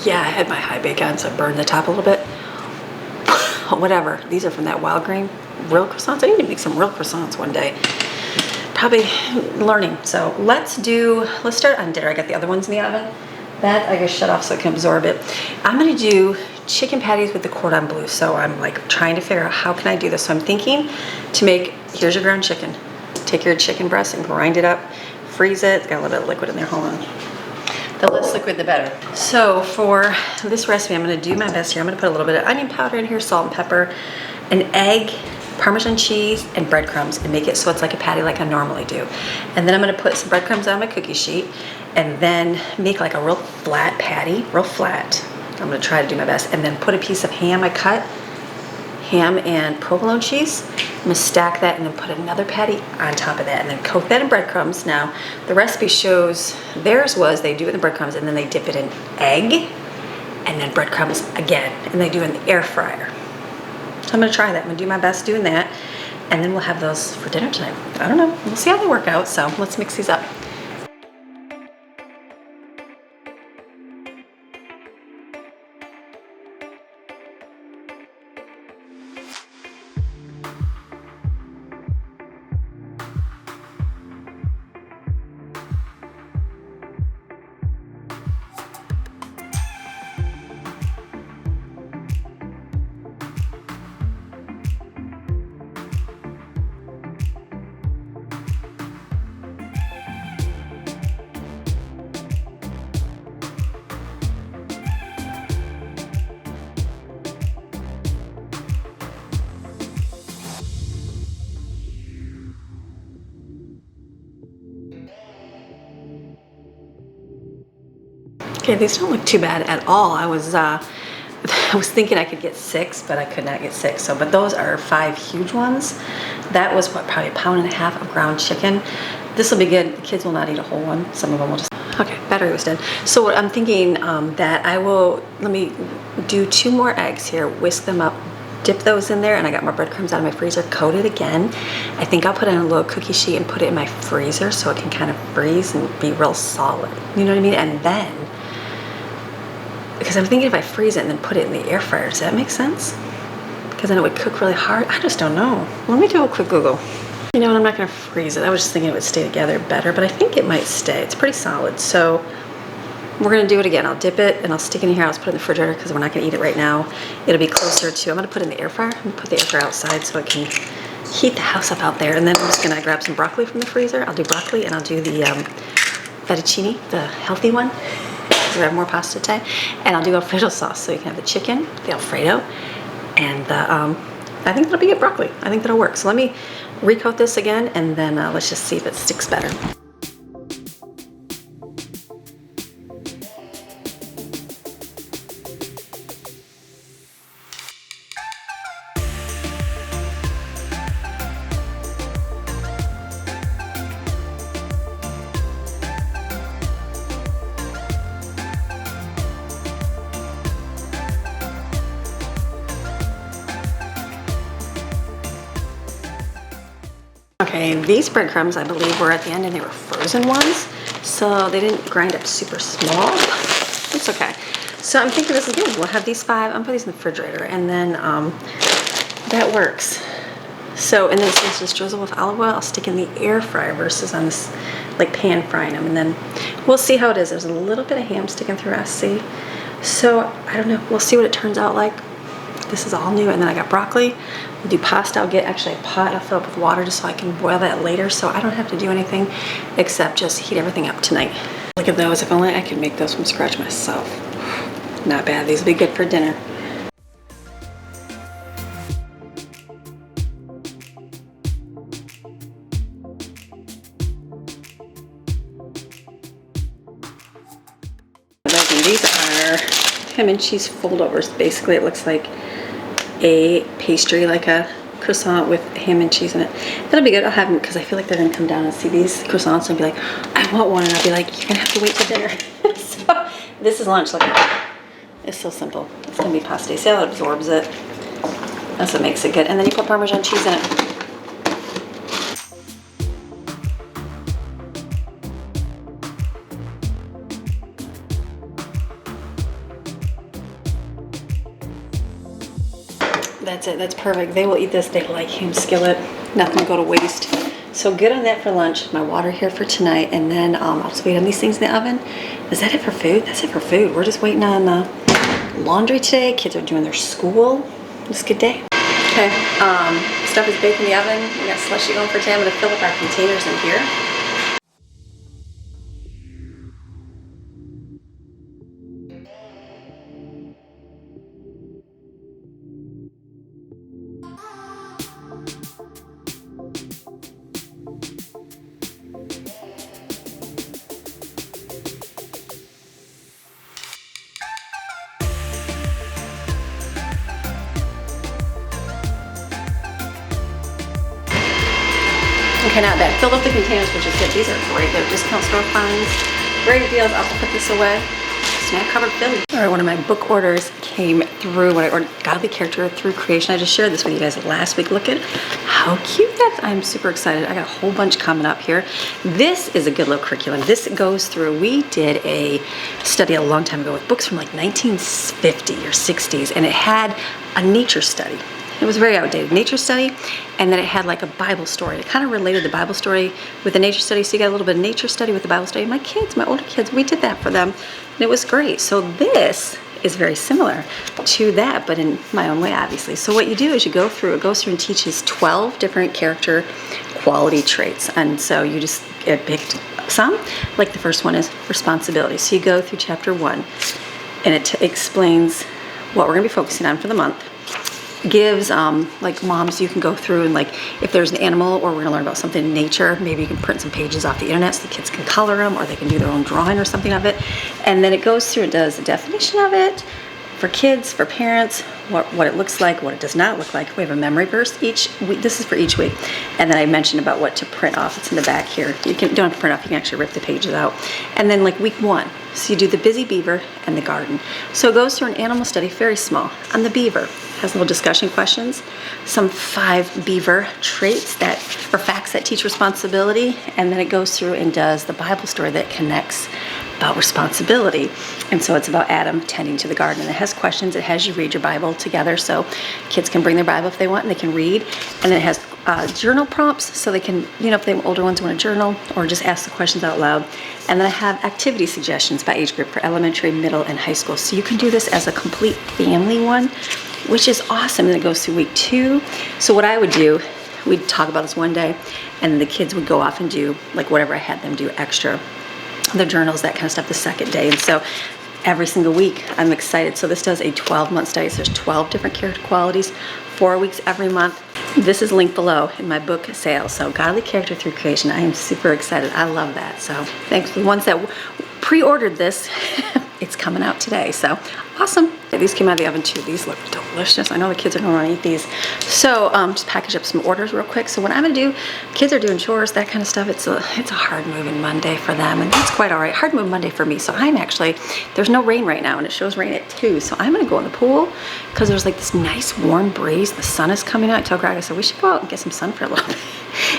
Yeah, I had my high bake on, so I burned the top a little bit. Whatever, these are from that Wild Grain real croissants. I need to make some real croissants one day. Probably learning. So let's start on dinner. I got the other ones in the oven. That I gotta shut off so it can absorb it. I'm gonna do chicken patties with the cordon bleu. So I'm like trying to figure out how can I do this. So I'm thinking to make, here's your ground chicken. Take your chicken breast and grind it up, freeze it. It's got a little bit of liquid in there, hold on. The less liquid, the better. So for this recipe, I'm gonna do my best here. I'm gonna put a little bit of onion powder in here, salt and pepper, an egg, Parmesan cheese, and breadcrumbs, and make it so it's like a patty like I normally do. And then I'm gonna put some breadcrumbs on my cookie sheet, and then make like a real flat patty, real flat. I'm gonna try to do my best. And then put a piece of ham I cut, ham and provolone cheese. I'm gonna stack that and then put another patty on top of that and then coat that in breadcrumbs. Now, the recipe shows, theirs was they do it in breadcrumbs and then they dip it in egg and then breadcrumbs again, and they do it in the air fryer. So I'm gonna try that. I'm gonna do my best doing that, and then we'll have those for dinner tonight. I don't know, we'll see how they work out, so let's mix these up. Okay, these don't look too bad at all. I was thinking I could get 6, but I could not get 6. So, but those are 5 huge ones. That was what, probably 1.5 pounds of ground chicken. This will be good. The kids will not eat a whole one. Some of them will just. Okay, battery was dead. So what I'm thinking that let me do 2 more eggs here. Whisk them up, dip those in there, and I got more breadcrumbs out of my freezer. Coat it again. I think I'll put it on a little cookie sheet and put it in my freezer so it can kind of freeze and be real solid. You know what I mean? And then, because I'm thinking if I freeze it and then put it in the air fryer, does that make sense? Because then it would cook really hard. I just don't know. Let me do a quick Google. You know what, I'm not gonna freeze it. I was just thinking it would stay together better, but I think it might stay. It's pretty solid. So we're gonna do it again. I'll dip it and I'll stick it in here. I'll just put it in the refrigerator because we're not gonna eat it right now. It'll be closer to, I'm gonna put it in the air fryer. I'm gonna put the air fryer outside so it can heat the house up out there. And then I'm just gonna grab some broccoli from the freezer. I'll do broccoli and I'll do the fettuccine, the healthy one. We have more pasta today, and I'll do Alfredo sauce so you can have the chicken, the Alfredo, and the I think that'll be good broccoli. I think that'll work. So let me recoat this again, and then let's just see if it sticks better. Okay, these breadcrumbs, I believe, were at the end and they were frozen ones. So they didn't grind up super small. It's okay. So I'm thinking this is good. We'll have these 5. I'm putting these in the refrigerator, and then that works. So, and then since it's drizzle with olive oil, I'll stick in the air fryer versus on this, like, pan frying them. And then we'll see how it is. There's a little bit of ham sticking through, I see. So, I don't know. We'll see what it turns out like. This is all new. And then I got broccoli. We'll do pasta. I'll get actually a pot I'll fill up with water just so I can boil that later. So I don't have to do anything except just heat everything up tonight. Look at those. If only I could make those from scratch myself. Not bad. These will be good for dinner. These are ham and cheese foldovers. Basically, it looks like a pastry, like a croissant with ham and cheese in it. That'll be good. I'll have them because I feel like they're gonna come down and see these croissants and be like, I want one, and I'll be like, you're gonna have to wait till dinner. So this is lunch. Look at that. It's so simple. It's gonna be pasta. See how it absorbs it. That's what makes it good. And then you put Parmesan cheese in it. That's it. That's perfect. They will eat this. They like ham skillet. Nothing will go to waste. So good on that for lunch. My water here for tonight. And then I'll just wait on these things in the oven. Is that it for food? That's it for food. We're just waiting on laundry today. Kids are doing their school. It's a good day. Okay. Stuff is baked in the oven. We got slushy going for today. I'm going to fill up our containers in here. Okay, not bad. Filled up the containers, which is good. These are great. They're discount store finds. Great deals. I'll put this away. Snack cupboard filled. All right, one of my book orders came through when I ordered Godly Character Through Creation. I just shared this with you guys last week. Look at how cute that is. I'm super excited. I got a whole bunch coming up here. This is a good little curriculum. This goes through, we did a study a long time ago with books from like 1950 or 60s, and it had a nature study. It was very outdated. Nature study, and then it had like a Bible story. It kind of related the Bible story with the nature study, so you got a little bit of nature study with the Bible study. My kids, my older kids, we did that for them, and it was great. So this is very similar to that, but in my own way, obviously. So what you do is you go through, it goes through and teaches 12 different character quality traits, and so you just picked some. Like the first one is responsibility. So you go through chapter 1, and it explains what we're going to be focusing on for the month. Gives like moms, you can go through and like if there's an animal or we're gonna learn about something in nature, maybe you can print some pages off the internet so the kids can color them, or they can do their own drawing or something of it. And then it goes through and does a definition of it for kids, for parents, what it looks like, what it does not look like. We have a memory verse each week. This is for each week. And then I mentioned about what to print off. It's in the back here. You don't have to print off, you can actually rip the pages out. And then like week 1, so you do the busy beaver and the garden. So it goes through an animal study, very small. On the beaver, has little discussion questions, some 5 beaver traits that, or facts that teach responsibility, and then it goes through and does the Bible story that connects about responsibility. And so it's about Adam tending to the garden. And it has questions. It has you read your Bible together, so kids can bring their Bible if they want and they can read. And then it has journal prompts, so they can, if they have older ones want to journal or just ask the questions out loud. And then I have activity suggestions by age group for elementary, middle, and high school. So you can do this as a complete family one, which is awesome. And it goes through week 2. So what I would do, we'd talk about this one day, and the kids would go off and do like whatever I had them do extra, their journals, that kind of stuff, the second day. And so every single week, I'm excited. So this does a 12-month study. So there's 12 different character qualities, 4 weeks every month. This is linked below in my book sales. So Godly Character Through Creation. I am super excited. I love that. So thanks for the ones that pre-ordered this. It's coming out today. So awesome. These came out of the oven too. These look delicious. I know the kids are going to want to eat these. So just package up some orders real quick. So what I'm going to do, kids are doing chores, that kind of stuff. It's a hard moving Monday for them, and that's quite all right. Hard moving Monday for me. So I'm actually, there's no rain right now, and it shows rain at 2. So I'm going to go in the pool because there's like this nice warm breeze. The sun is coming out. I told Greg, I said, we should go out and get some sun for a little bit.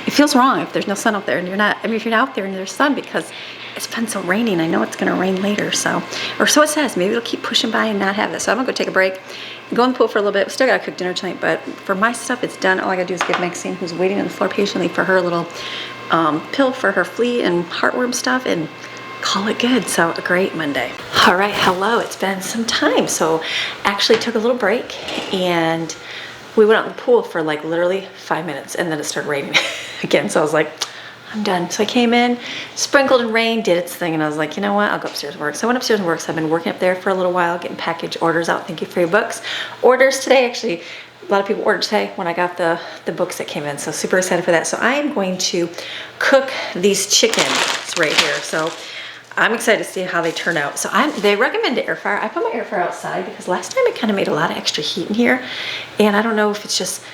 It feels wrong if there's no sun out there and you're not, I mean, if you're out there and there's sun, because it's been so rainy and I know it's gonna rain later, so, or so it says. Maybe it'll keep pushing by and not have this. So I'm gonna go take a break, go in the pool for a little bit. We still gotta cook dinner tonight, but for my stuff, it's done. All I gotta do is give Maxine, who's waiting on the floor patiently for her little pill for her flea and heartworm stuff, and call it good. So a great Monday. All right, hello, it's been some time. So actually took a little break and we went out in the pool for like literally 5 minutes and then it started raining again. So I was like, I'm done. So I came in, sprinkled and rained, did its thing, and I was like, you know what, I'll go upstairs and work. So I went upstairs and worked. So I've been working up there for a little while, getting package orders out. Thank you for your books. Orders today, actually, a lot of people ordered today when I got the books that came in. So super excited for that. So I am going to cook these chickens right here. So I'm excited to see how they turn out. So they recommend an air fryer. I put my air fryer outside because last time it kind of made a lot of extra heat in here. And I don't know if it's just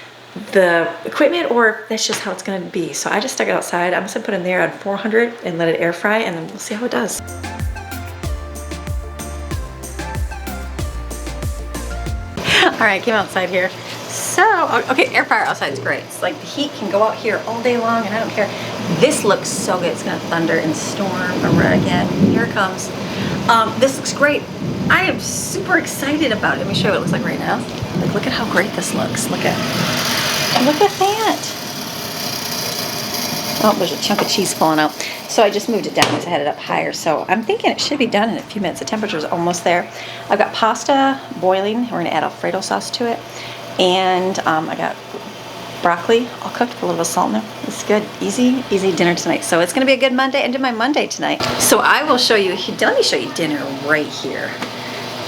the equipment or if that's just how it's gonna be. So I just stuck it outside. I'm just gonna put it in there on 400 and let it air fry, and then we'll see how it does. All right, came outside here. So, okay, air fryer outside is great. It's like the heat can go out here all day long and I don't care. This looks so good. It's gonna thunder and storm again. Here it comes. This looks great. I am super excited about it. Let me show you what it looks like right now. Like, look at how great this looks. Look at that. Oh, there's a chunk of cheese falling out. So I just moved it down because I had it up higher. So I'm thinking it should be done in a few minutes. The temperature is almost there. I've got pasta boiling. We're gonna add Alfredo sauce to it. And I got broccoli all cooked with a little bit of salt in it. It's good. Easy dinner tonight. So it's gonna be a good Monday, and do my Monday tonight. So I will show you, let me show you dinner right here.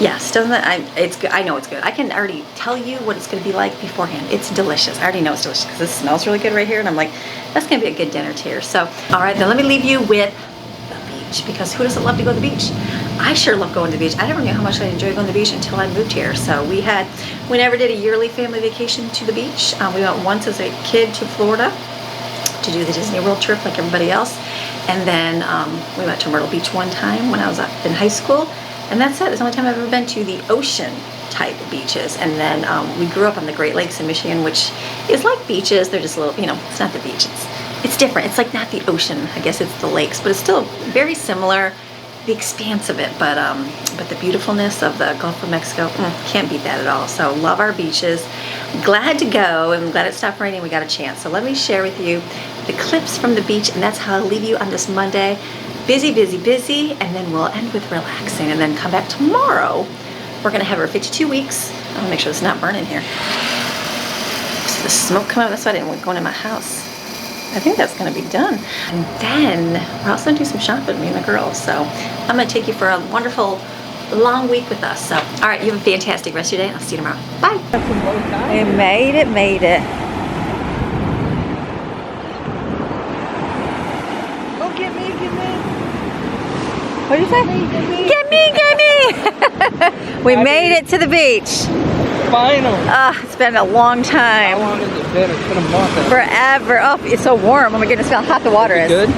Yes, doesn't that, it's good. I know it's good. I can already tell you what it's gonna be like beforehand. It's delicious. I already know it's delicious because it smells really good right here, and I'm like, that's gonna be a good dinner tier. So, all right, then let me leave you with the beach, because who doesn't love to go to the beach? I sure love going to the beach. I never knew how much I enjoyed going to the beach until I moved here. So we never did a yearly family vacation to the beach. We went once as a kid to Florida to do the Disney World trip like everybody else. And then we went to Myrtle Beach one time when I was up in high school. And that's it. It's the only time I've ever been to the ocean type beaches. And then we grew up on the Great Lakes in Michigan, which is like beaches. They're just a little, it's not the beach. It's different. It's like not the ocean. I guess it's the lakes, but it's still very similar. The expanse of it, but the beautifulness of the Gulf of Mexico, can't beat that at all. So love our beaches. Glad to go, and glad it stopped raining. We got a chance. So let me share with you the clips from the beach, and that's how I'll leave you on this Monday. Busy, and then we'll end with relaxing, and then come back tomorrow. We're gonna have our 52 weeks. I'm gonna make sure it's not burning here. So the smoke coming out. That's why I didn't want to go into my house. I think that's gonna be done. And then we're also gonna do some shopping, me and the girls. So I'm gonna take you for a wonderful long week with us. So, all right, you have a fantastic rest of your day. I'll see you tomorrow. Bye. We made it. Oh, get me. What did you say? Get me. We made it to the beach. Finally. It's been a long time. How long has it been? It's been a month. Forever. Oh, it's so warm. Oh my goodness, how hot the water is. Good.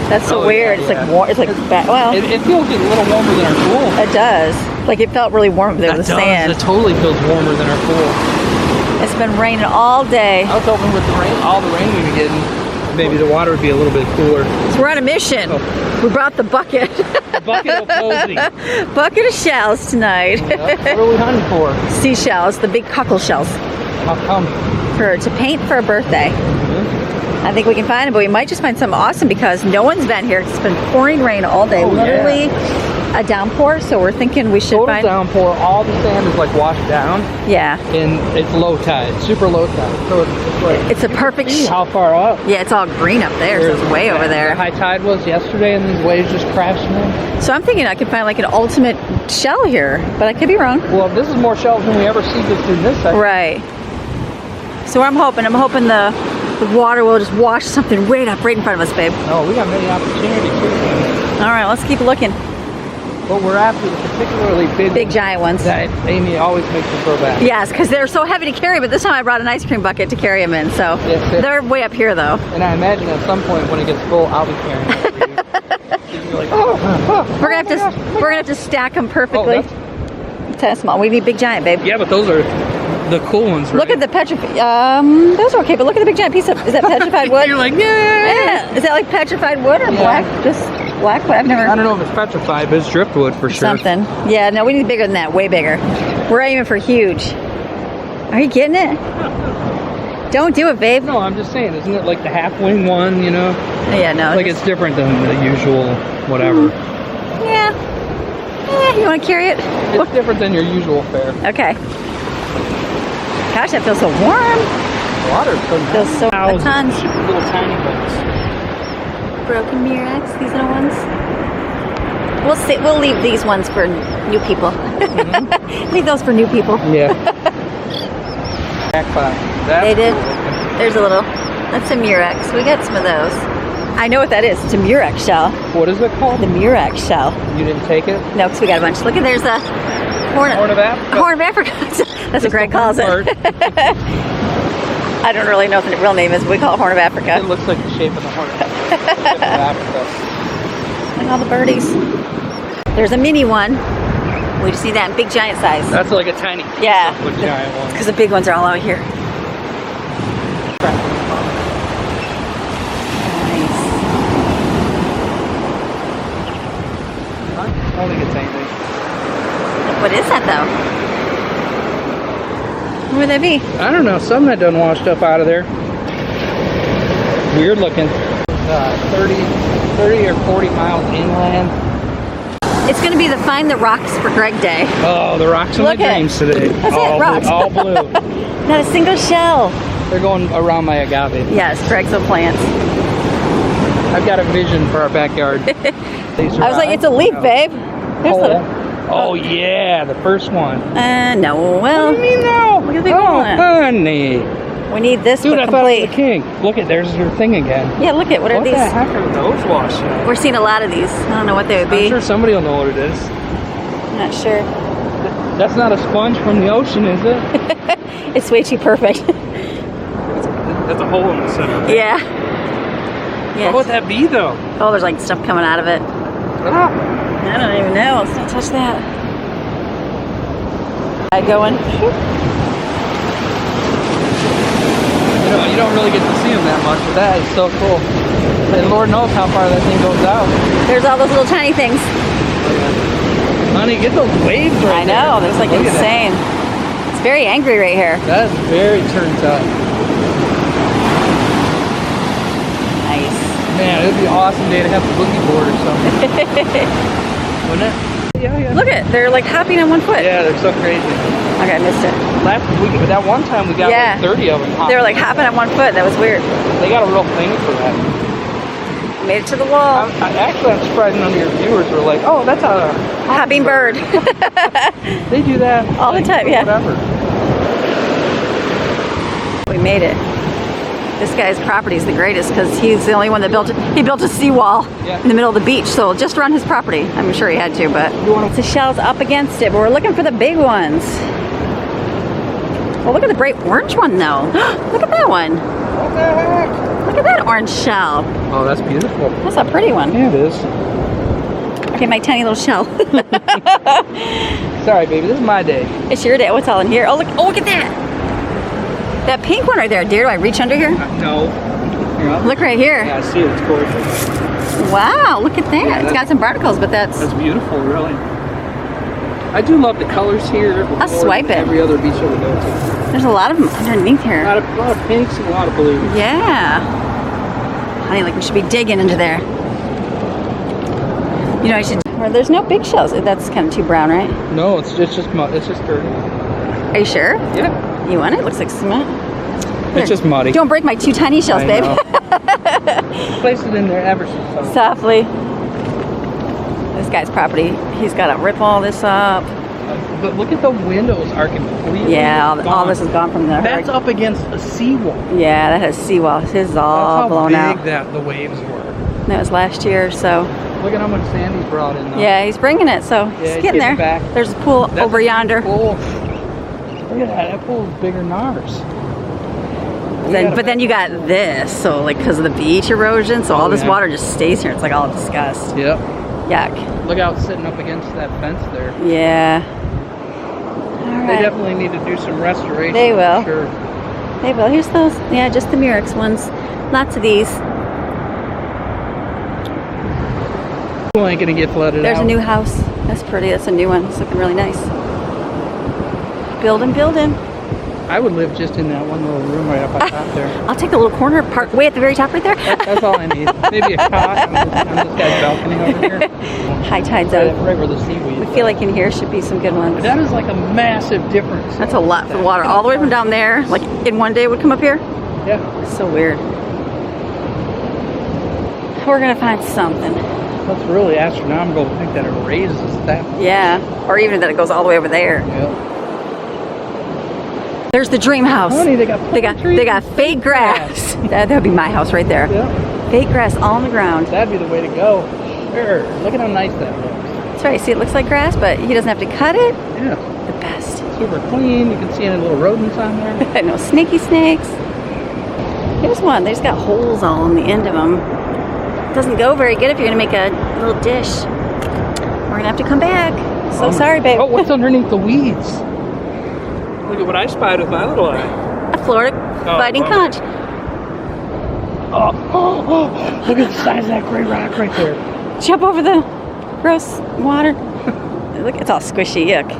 That's so weird. Yeah. It's like warm. It's like well. It feels a little warmer than our pool. It does. Like it felt really warm there with the sand. It totally feels warmer than our pool. It's been raining all day. I was hoping with the rain, all the rain we were getting, maybe the water would be a little bit cooler. So we're on a mission. Oh. We brought the bucket. A bucket of posy. Bucket of shells tonight. What are we hunting for? Seashells, the big cockle shells. How come? To paint for a birthday. I think we can find them, but we might just find something awesome because no one's been here. It's been pouring rain all day. Literally a downpour, so we're thinking we should find... downpour, all the sand is like washed down. Yeah. And it's low tide, super low tide. So it's like... It's a perfect... How far up? Yeah, it's all green up there, so it's way over there. The high tide was yesterday and these waves just crashed in. So I'm thinking I could find like an ultimate shell here, but I could be wrong. Well, this is more shells than we ever see just in this section. Right. So I'm hoping the water will just wash something right in front of us, babe. No, we got many opportunities too. All right, let's keep looking. But we're after the particularly big giant ones. That Amy always makes us throw back. Yes, because they're so heavy to carry, but this time I brought an ice cream bucket to carry them in, so yes, they're way up here though. And I imagine at some point when it gets full, I'll be carrying it for you. Like, we're gonna have to stack them perfectly. Oh, That's small. We need big giant, babe. yeah, but those are the cool ones, right? Look at the petrified. Those are okay, but look at the big giant piece of. Is that petrified wood? You're like, yeah. Is that like petrified wood or Yeah. black? Just black wood? I've never. I don't know if it's petrified, but it's driftwood for sure. Something. Yeah, no, we need bigger than that. Way bigger. We're aiming for huge. Are you getting it? Don't do it, babe. No, I'm just saying, isn't it like the half wing one, you know? Yeah, no. Like it's different than the usual whatever. Yeah. Yeah, you want to carry it? It's different than your usual fare. Okay. Gosh, that feels so warm. Water's so Feels so a ton. Little tiny books. Broken Murex, these little ones. We'll leave these ones for new people. Leave those for new people. Yeah. Jackpot. They did. There's a little. That's a Murex. We got some of those. I know what that is. It's a Murex shell. What is it called? The Murex shell. You didn't take it? No, because we got a bunch. Look at there's a Horn of Africa. Horn of Africa. That's what Greg calls it. I don't really know what the real name is, but we call it Horn of Africa. It looks like the shape of the Horn of Africa. Look at all the birdies. There's a mini one. We just need that in big giant size. That's like a tiny Yeah. with giant one. Because the big ones are all out here. Nice. I don't think it's anything. What is that though? What would that be? I don't know. Something that doesn't wash stuff out of there. Weird looking. 30 or 40 miles inland. It's going to be the Find the Rocks for Greg Day. Oh, the rocks in my dreams today. That's it, rocks. All blue. Not a single shell. They're going around my agave. Yes, Greg's little plants. I've got a vision for our backyard. I was like, it's a leaf, babe. There's Oh, yeah, the first one. no, well. What do you mean no? Look at the big one. Honey. We need this Dude, for I thought it complete. was a king. Look at, there's your thing again. Yeah, look at what are these? What the heck are those washing? We're seeing a lot of these. I don't know what they would be. I'm sure somebody will know what it is. I'm not sure. That's not a sponge from the ocean, is it? It's way too perfect. That's a hole in the center. Yeah. What would that be, though? Oh, there's like stuff coming out of it. Ah. I don't even know. Let's not touch that. Going. You don't really get to see them that much, but that is so cool. And Lord knows how far that thing goes out. There's all those little tiny things. Honey, get those waves right I know. there. That's like Look at insane. It's very angry right here. That is very turned up. Nice. Man, it would be an awesome day to have a boogie board or something. Wouldn't it? Yeah. Look at, they're like hopping on one foot. Yeah, they're so crazy. Okay, I missed it. Last week, that one time we got like 30 of them. They were like hopping on one foot. That was weird. They got a real thing for that. Made it to the wall. I'm surprised none of your viewers were like, oh, that's a hopping bird. They do that all the time, yeah. Whatever. We made it. This guy's property is the greatest because he's the only one that built it. He built a seawall in the middle of the beach, so just around his property. I'm sure he had to, but the shell's up against it. But we're looking for the big ones. Well, look at the bright orange one, though. Look at that one. What the heck? Look at that orange shell. Oh, that's beautiful. That's a pretty one. Yeah, it is. Okay, my tiny little shell. Sorry, baby. This is my day. It's your day. What's all in here? Oh, look at that. That pink one right there. Dear, do I reach under here? No. Look right here. Yeah, I see it. It's gorgeous. Wow, look at that. Yeah, it's got some barnacles, but that's beautiful, really. I do love the colors here. I'll swipe it. Every other beach I would go to. There's a lot of them underneath here. A lot of pinks and a lot of blues. Yeah. Honey, like we should be digging into there. You know, I should. Well, there's no big shells. That's kind of too brown, right? No, it's just dirt. Are you sure? Yeah. You want it? It looks like cement. It's just muddy. Don't break my two tiny shells, babe. Place it in there ever so softly. This guy's property. He's got to rip all this up. But look at the windows are completely all this is gone from there. That's up against a seawall. Yeah, that has seawall. His is all blown out. That's how big the waves were. That was last year, so. Look at how much sand he's brought in, though. Yeah, he's bringing it, so he's getting there. Back. There's a pool over yonder. Pool. Look at that. That pool's bigger than ours. But then you got this, so like because of the beach erosion, so all this water just stays here. It's like all disgust. Yep. Yuck. Look out, sitting up against that fence there. Yeah. All They definitely need to do some restoration. They will. Sure. They will. Here's those. Yeah, just the Murex ones. Lots of these. School ain't gonna get flooded There's out. a new house. That's pretty. That's a new one. It's looking really nice. Building, building. I would live just in that one little room right up on top there. I'll take the little corner part way at the very top right there. That's all I need. Maybe a cot on this guy's balcony over here. High tide zone. Right where the seaweed We is. feel like in here should be some good ones. That is like a massive difference. That's a lot for the water. All the way from down there, like in one day would come up here. Yeah. It's so weird. We're gonna find something. That's really astronomical to think that it raises that much. Yeah. Or even that it goes all the way over there. Yeah. There's the dream house. Honey, they got fake grass. That would be my house right there. Yeah. Fake grass all on the ground. That'd be the way to go. Sure. Look at how nice that looks. That's right. See, it looks like grass, but he doesn't have to cut it. Yeah. The best. Super clean. You can see any little rodents on there. No snaky snakes. Here's one. They just got holes all on the end of them. Doesn't go very good if you're gonna make a little dish. We're gonna have to come back. So sorry, babe. Oh, what's underneath the weeds? Look at what I spied with my little eye. A Florida fighting conch. Oh, look at the size of that gray rock right there. Jump over the gross water. Look, it's all squishy. Yuck.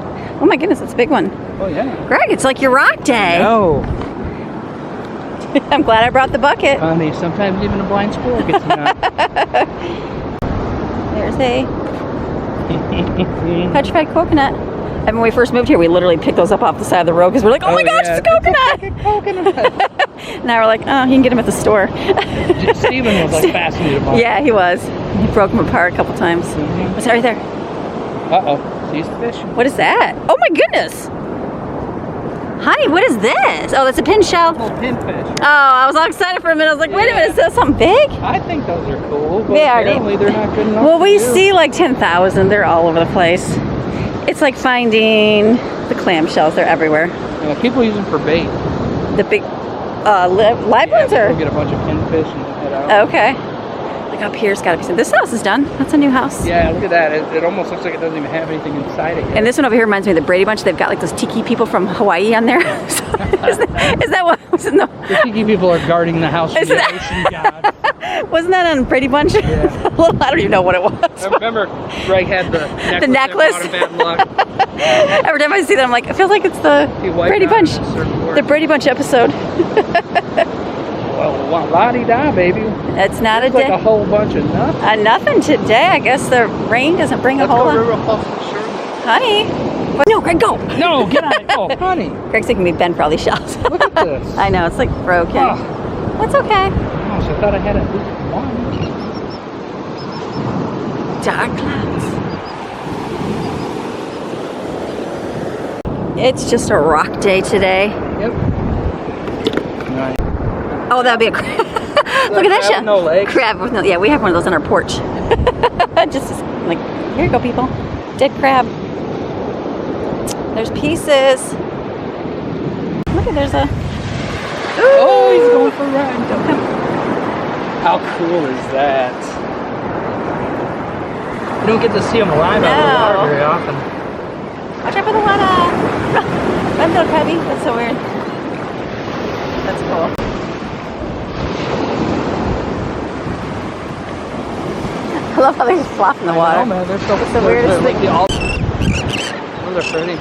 Oh my goodness, it's a big one. Oh, yeah. Greg, it's like your rock day. No. I'm glad I brought the bucket. Honey, sometimes even a blind squirrel gets enough. There's a petrified coconut. And when we first moved here, we literally picked those up off the side of the road because we're like, oh my gosh, yeah, it's a coconut. Now we're like, oh, you can get them at the store. Steven was like fascinated by it. Yeah, he was. He broke them apart a couple times. What's that right there? Uh-oh. He's the fish. What is that? Oh my goodness. Honey, what is this? Oh, that's a pin shell. Oh, pinfish. Oh, I was all excited for a minute. I was like, wait a minute, is that something big? I think those are cool, but They are neat. apparently they're not good enough. Well, we to do. see like 10,000. They're all over the place. It's like finding the clam shells. They're everywhere. Yeah, people use them for bait. The big live ones We'll are? get a bunch of pinfish and head out. Okay. Like up here's got to be some. This house is done. That's a new house. Yeah, look at that. It almost looks like it doesn't even have anything inside it yet. And this one over here reminds me of the Brady Bunch. They've got like those tiki people from Hawaii on there. So, is that what was it? No. The tiki people are guarding the house from the ocean god. Wasn't that on Brady Bunch? Yeah. Well, I don't even know what it was. I remember Greg had the necklace. necklace. That brought him bad luck. Every time I see that, I'm like, it feels like it's the He wiped Brady out Bunch. in a surfboard. The Brady Bunch episode. Well, la-di-da, baby. It's not It's a like day. a whole bunch of nothing. Nothing today. I guess the rain doesn't bring a Let's whole go lot. real close to the shore. Honey. But no, Greg, go. No, get on it. Oh, honey. Greg's taking me bend for all these shells. Look at this. I know, it's like broken. Oh. That's okay. Gosh, I thought I had at least one. Dark clouds. It's just a rock day today. Yep. Nice. Oh, that would be a crab. Look at that crab shell. with no legs? Crab with no, yeah, we have one of those on our porch. Just like, here you go, people. Dead crab. There's pieces. Look at, there's a. Ooh. Oh, he's going for a ride. Don't come. How cool is that? You don't get to see them alive out of the No. water very often. Watch out for the water. Run, little crabby. That's so weird. That's cool. I love how they just flop in the water. Oh man, they're so It's the weirdest like thing. Those are pretty.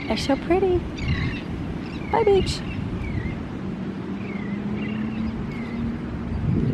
They're so pretty. Bye, beach.